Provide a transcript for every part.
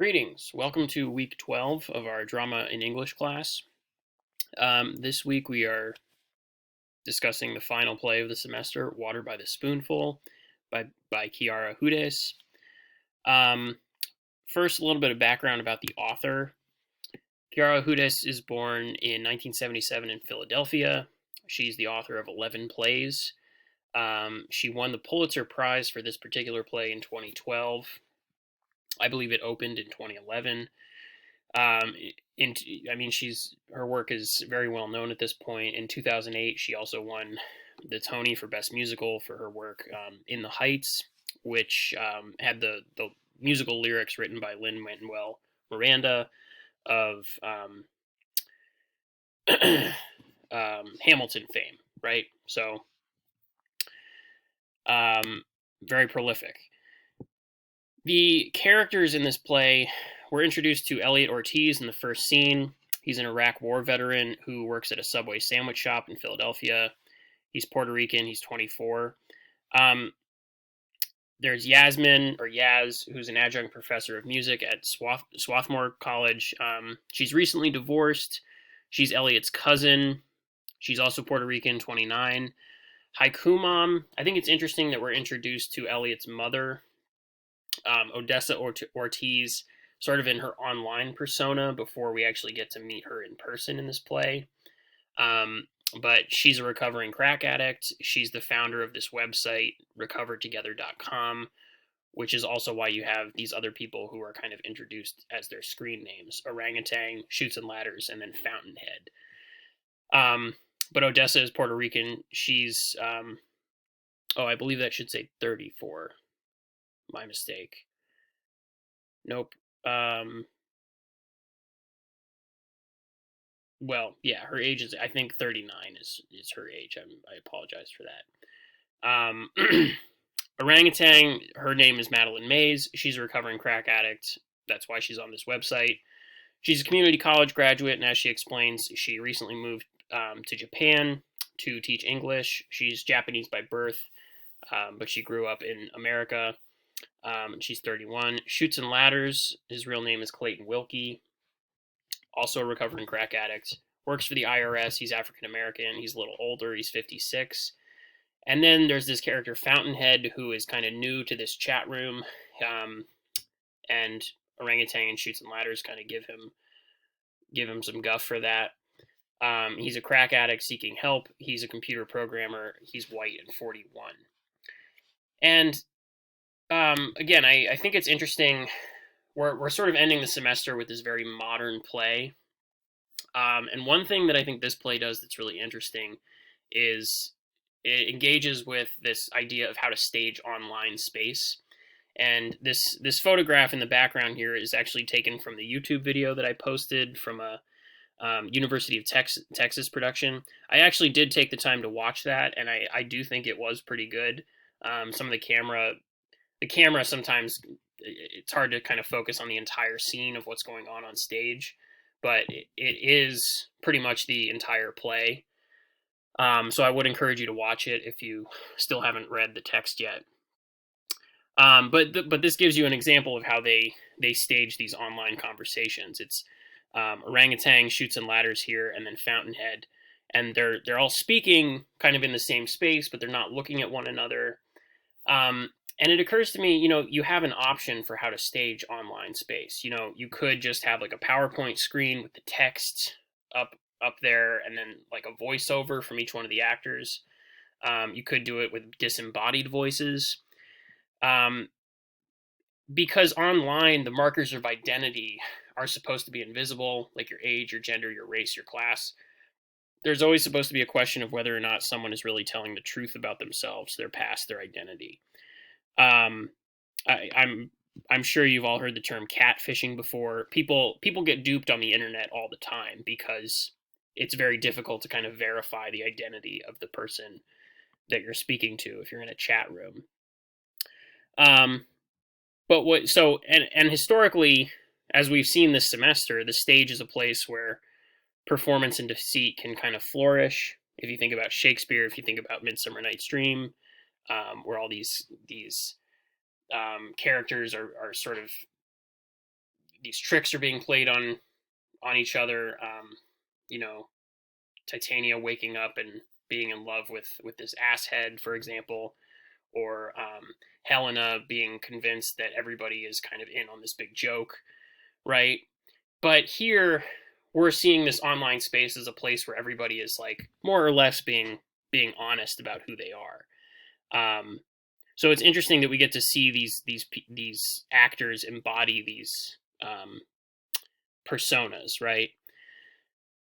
Greetings. Welcome to week 12 of our drama in English class. This week we are discussing the final play of the semester, Water by the Spoonful by Kiara Hudes. First, a little bit of background about the author. Kiara Hudes is born in 1977 in Philadelphia. She's the author of 11 plays. She won the Pulitzer Prize for this particular play in 2012. I believe it opened in 2011. Her work is very well known at this point. In 2008, she also won the Tony for Best Musical for her work In the Heights, which had the musical lyrics written by Lin-Manuel Miranda of Hamilton fame, right? So, very prolific. The characters in this play were introduced to Elliot Ortiz in the first scene. He's an Iraq war veteran who works at a Subway sandwich shop in Philadelphia. He's Puerto Rican. He's 24. There's Yasmin, or Yaz, who's an adjunct professor of music at Swarthmore College. She's recently divorced. She's Elliot's cousin. She's also Puerto Rican, 29. Haiku Mom, I think it's interesting that we're introduced to Elliot's mother, Odessa Ortiz, sort of in her online persona before we actually get to meet her in person in this play. But she's a recovering crack addict. She's the founder of this website, recovertogether.com, which is also why you have these other people who are kind of introduced as their screen names: Orangutan, Chutes and Ladders, and then Fountainhead. But Odessa is Puerto Rican. She's, I believe that should say 34. My mistake. Nope. Well, yeah, her age is, I think 39 is her age. I apologize for that. Orangutan, her name is Madeline Mays. She's a recovering crack addict. That's why she's on this website. She's a community college graduate, and as she explains, she recently moved to Japan to teach English. She's Japanese by birth, but she grew up in America. She's 31. Chutes and Ladders, his real name is Clayton Wilkie. Also a recovering crack addict. Works for the IRS. He's African American. He's a little older. He's 56. And then there's this character Fountainhead, who is kind of new to this chat room. And Orangutan and Chutes and Ladders kind of give him some guff for that. He's a crack addict seeking help. He's a computer programmer. He's white and 41. And again, I think it's interesting. We're sort of ending the semester with this very modern play. And one thing that I think this play does that's really interesting is it engages with this idea of how to stage online space. And this photograph in the background here is actually taken from the YouTube video that I posted from a University of Texas production. I actually did take the time to watch that, and I do think it was pretty good. Some of the camera sometimes, it's hard to kind of focus on the entire scene of what's going on stage, but it is pretty much the entire play. So I would encourage you to watch it if you still haven't read the text yet. But this gives you an example of how they stage these online conversations. It's Orangutan, Chutes and Ladders here, and then Fountainhead, and they're all speaking kind of in the same space, but they're not looking at one another. And it occurs to me, you have an option for how to stage online space. You could just have like a PowerPoint screen with the text up there, and then like a voiceover from each one of the actors. You could do it with disembodied voices. Because online, the markers of identity are supposed to be invisible, like your age, your gender, your race, your class. There's always supposed to be a question of whether or not someone is really telling the truth about themselves, their past, their identity. I'm sure you've all heard the term catfishing before. People get duped on the internet all the time because it's very difficult to kind of verify the identity of the person that you're speaking to if you're in a chat room. And historically, as we've seen this semester, the stage is a place where performance and deceit can kind of flourish. If you think about Shakespeare, if you think about Midsummer Night's Dream, where all these characters are sort of these tricks are being played on each other. You know, Titania waking up and being in love with this asshead, for example, or Helena being convinced that everybody is kind of in on this big joke, right? But here we're seeing this online space as a place where everybody is like more or less being honest about who they are. So it's interesting that we get to see these actors embody these personas, right?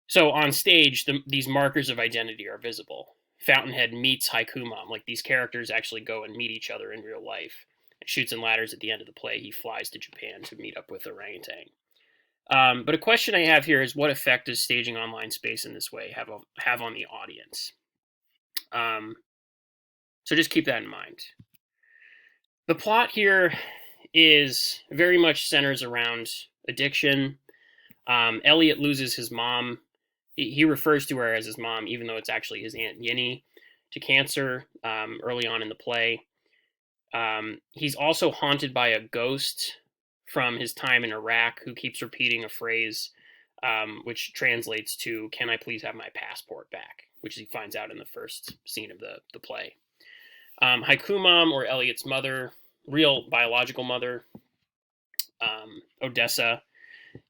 So on stage, these markers of identity are visible. Fountainhead meets Haiku Mom. Like, these characters actually go and meet each other in real life. Shoots and Ladders at the end of the play, he flies to Japan to meet up with Orangutan. But a question I have here is, what effect does staging online space in this way have on the audience? So just keep that in mind. The plot here is very much centers around addiction. Elliot loses his mom. He refers to her as his mom, even though it's actually his Aunt Yinny, to cancer early on in the play. He's also haunted by a ghost from his time in Iraq who keeps repeating a phrase which translates to, "Can I please have my passport back?" which he finds out in the first scene of the play. Haiku Mom, or Elliot's mother, real biological mother, Odessa,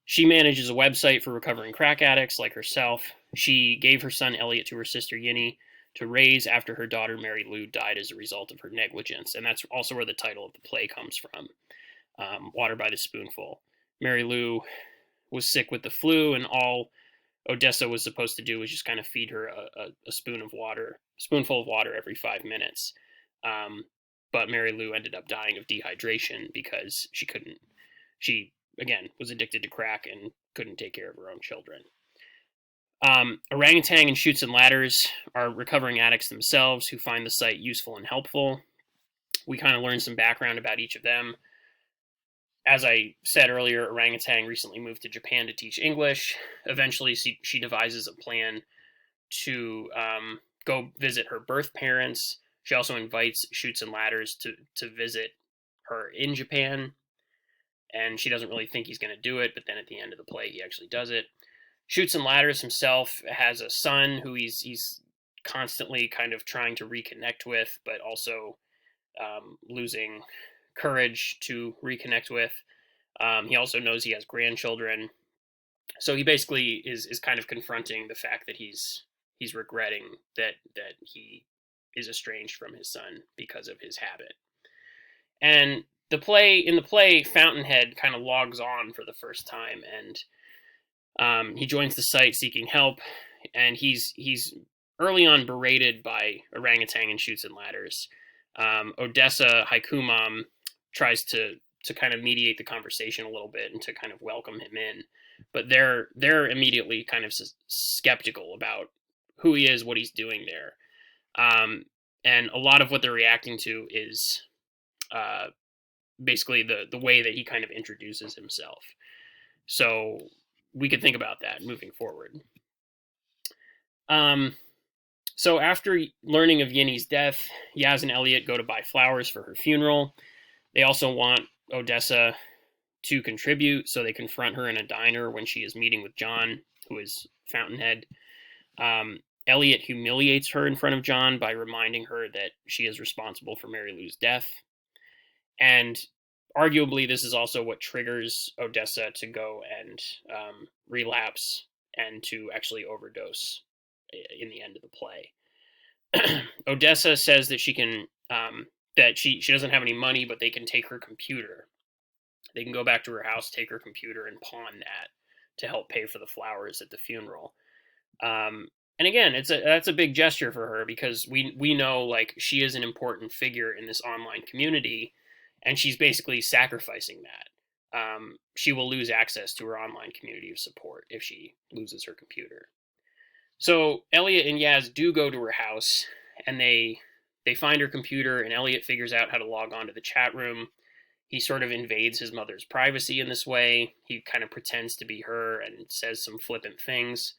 she manages a website for recovering crack addicts like herself. She gave her son Elliot to her sister Yinny to raise after her daughter Mary Lou died as a result of her negligence. And that's also where the title of the play comes from, Water by the Spoonful. Mary Lou was sick with the flu, and all Odessa was supposed to do was just kind of feed her a spoonful of water every 5 minutes. But Mary Lou ended up dying of dehydration because she again was addicted to crack and couldn't take care of her own children. Orangutan and Shoots and Ladders are recovering addicts themselves who find the site useful and helpful. We kind of learn some background about each of them. As I said earlier, Orangutan recently moved to Japan to teach English. Eventually, she devises a plan to go visit her birth parents. She also invites Shoots and Ladders to visit her in Japan, and she doesn't really think he's going to do it, but then at the end of the play, he actually does it. Shoots and Ladders himself has a son who he's constantly kind of trying to reconnect with, but also losing courage to reconnect with. He also knows he has grandchildren, so he basically is kind of confronting the fact that he's regretting that he is estranged from his son because of his habit. And in the play, Fountainhead kind of logs on for the first time, and he joins the site seeking help, and he's early on berated by Orangutan and Shoots and Ladders. Odessa, Haiku Mom, tries to kind of mediate the conversation a little bit and to kind of welcome him in, but they're immediately kind of skeptical about who he is, what he's doing there, and a lot of what they're reacting to is basically the way that he kind of introduces himself. So we could think about that moving forward. So after learning of Yinny's death, Yaz and Elliot go to buy flowers for her funeral. They also want Odessa to contribute, so they confront her in a diner when she is meeting with John, who is Fountainhead. Elliot humiliates her in front of John by reminding her that she is responsible for Mary Lou's death. And arguably, this is also what triggers Odessa to go and relapse and to actually overdose in the end of the play. Odessa says that she can that she doesn't have any money, but they can take her computer. They can go back to her house, take her computer, and pawn that to help pay for the flowers at the funeral. And again, that's a big gesture for her, because we know, like, she is an important figure in this online community, and she's basically sacrificing that. She will lose access to her online community of support if she loses her computer. So Elliot and Yaz do go to her house, and they find her computer, and Elliot figures out how to log on to the chat room. He sort of invades his mother's privacy in this way. He kind of pretends to be her and says some flippant things.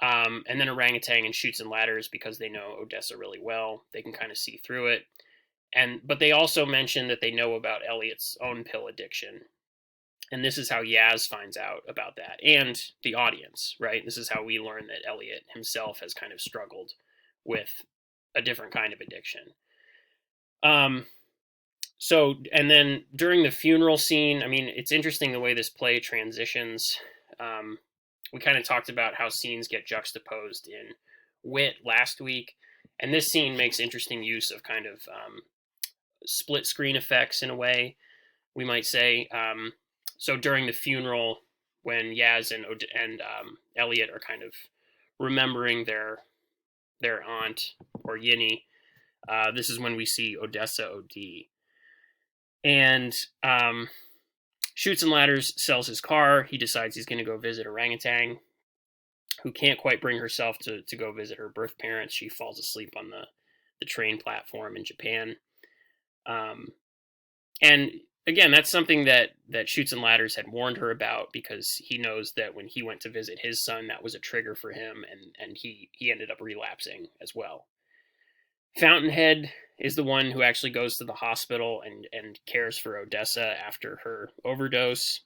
And then Orangutan and Shoots and Ladders, because they know Odessa really well, they can kind of see through it. But they also mention that they know about Elliot's own pill addiction. And this is how Yaz finds out about that, and the audience, right? This is how we learn that Elliot himself has kind of struggled with a different kind of addiction. So, and then during the funeral scene, I mean, it's interesting the way this play transitions. We kind of talked about how scenes get juxtaposed in Wit last week, and this scene makes interesting use of kind of split screen effects in a way, we might say. So during the funeral, when Yaz and Elliot are kind of remembering their aunt, or Yinny, this is when we see Odessa OD. And Shoots and Ladders sells his car. He decides he's going to go visit Orangutan, who can't quite bring herself to go visit her birth parents. She falls asleep on the train platform in Japan. And again, that's something that Shoots and Ladders had warned her about, because he knows that when he went to visit his son, that was a trigger for him, and he ended up relapsing as well. Fountainhead is the one who actually goes to the hospital and cares for Odessa after her overdose.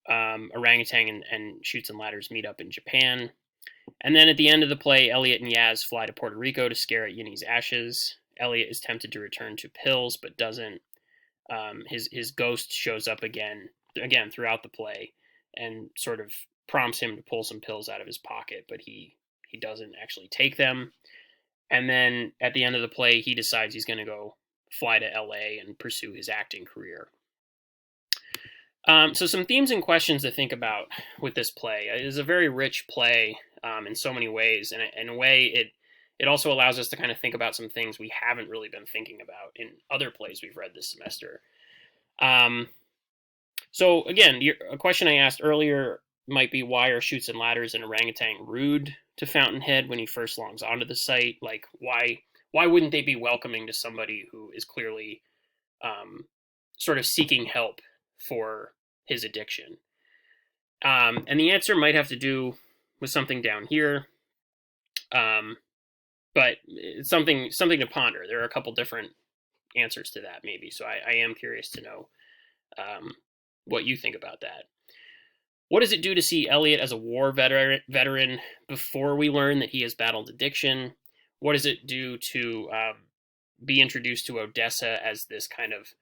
Orangutan and Shoots and Ladders meet up in Japan. And then at the end of the play, Elliot and Yaz fly to Puerto Rico to scare at Yinny's ashes. Elliot is tempted to return to pills, but doesn't. His ghost shows up again throughout the play, and sort of prompts him to pull some pills out of his pocket, but he doesn't actually take them. And then at the end of the play, he decides he's going to go fly to LA and pursue his acting career. So some themes and questions to think about with this play. It is a very rich play in so many ways, and in a way, it also allows us to kind of think about some things we haven't really been thinking about in other plays we've read this semester. So again, a question I asked earlier might be, why are Shoots and Ladders and Orangutan rude to Fountainhead when he first logs onto the site? Like, why wouldn't they be welcoming to somebody who is clearly sort of seeking help for his addiction? And the answer might have to do with something down here, but it's something to ponder. There are a couple different answers to that, maybe. So I am curious to know what you think about that. What does it do to see Elliot as a war veteran before we learn that he has battled addiction? What does it do to be introduced to Odessa as this kind of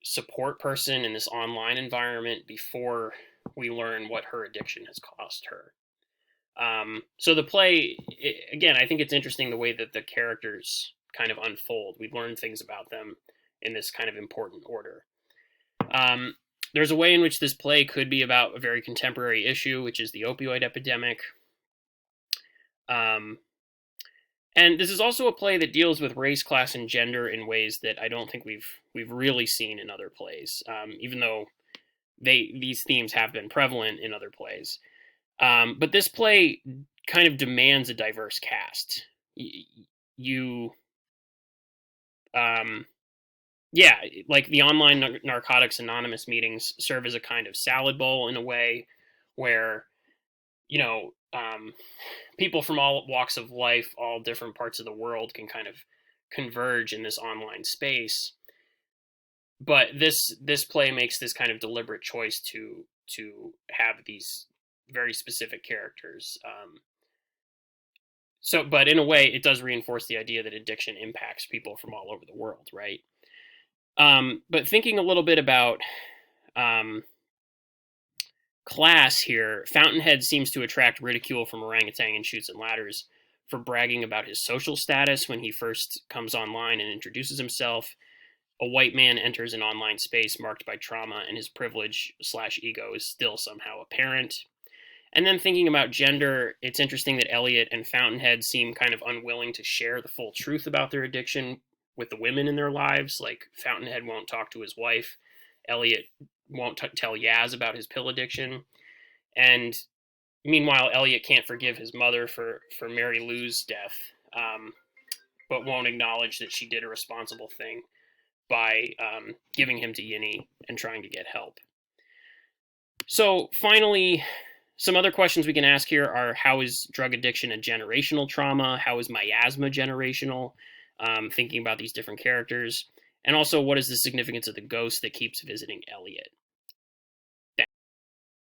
support person in this online environment before we learn what her addiction has cost her? So the play, again, I think it's interesting the way that the characters kind of unfold. We learn things about them in this kind of important order. There's a way in which this play could be about a very contemporary issue, which is the opioid epidemic. And this is also a play that deals with race, class, and gender in ways that I don't think we've really seen in other plays, even though these themes have been prevalent in other plays. But this play kind of demands a diverse cast. Yeah, like the online Narcotics Anonymous meetings serve as a kind of salad bowl in a way, where, people from all walks of life, all different parts of the world, can kind of converge in this online space. But this play makes this kind of deliberate choice to have these very specific characters. But in a way, it does reinforce the idea that addiction impacts people from all over the world, right? But thinking a little bit about class here, Fountainhead seems to attract ridicule from Orangutan and Shoots and Ladders for bragging about his social status when he first comes online and introduces himself. A white man enters an online space marked by trauma, and his privilege/ego is still somehow apparent. And then thinking about gender, it's interesting that Elliot and Fountainhead seem kind of unwilling to share the full truth about their addiction with the women in their lives. Like, Fountainhead won't talk to his wife. Elliot won't tell Yaz about his pill addiction. And meanwhile, Elliot can't forgive his mother for Mary Lou's death, but won't acknowledge that she did a responsible thing by giving him to Yinny and trying to get help. So finally, some other questions we can ask here are, how is drug addiction a generational trauma? How is miasma generational? Thinking about these different characters. And also, what is the significance of the ghost that keeps visiting Elliot?